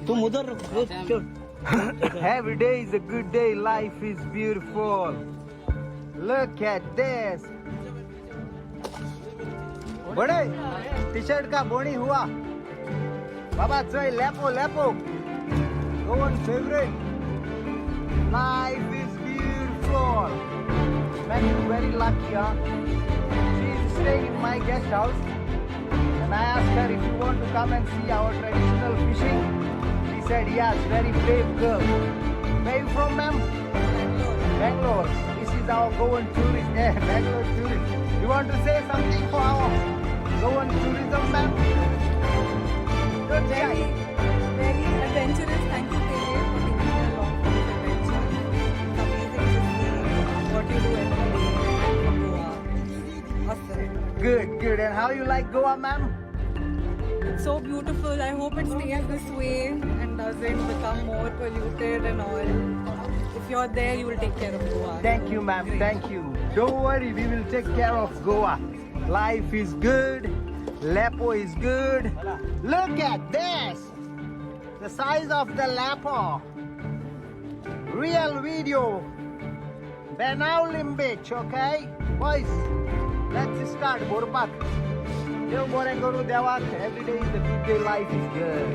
तुम उधर रखो. Every day is a good day. Life is beautiful. Look at this. बड़े टी-शर्ट का बोनी हुआ. बाबा जोई लेपो लेपो. Goan favorite. Life is beautiful. Man, you're very lucky, huh? She's staying in my guest house. And I asked her if you want to come and see our traditional fishing. She said yes, very brave girl. Where you from, ma'am? Bangalore. This is our Goan tourist. Bangalore tourist. You want to say something for our Goan tourism, ma'am? Good Very, job. very adventurous. Thank you, Tele, for taking me along for this adventure. It's amazing to see what you do every day in Goa. Awesome. Good, good. And how you like Goa, ma'am? It's so beautiful. I hope it stays this way and doesn't become more polluted and all. If you're there, you will take care of Goa. Thank you, ma'am. Thank you. Don't worry, we will take care of Goa. Life is good. Lepo is good. Look at this. The size of the Lepo. Real video. Benaulim Beach, okay? Boys, let's start. Borpak. Every day is a good day. Life is good.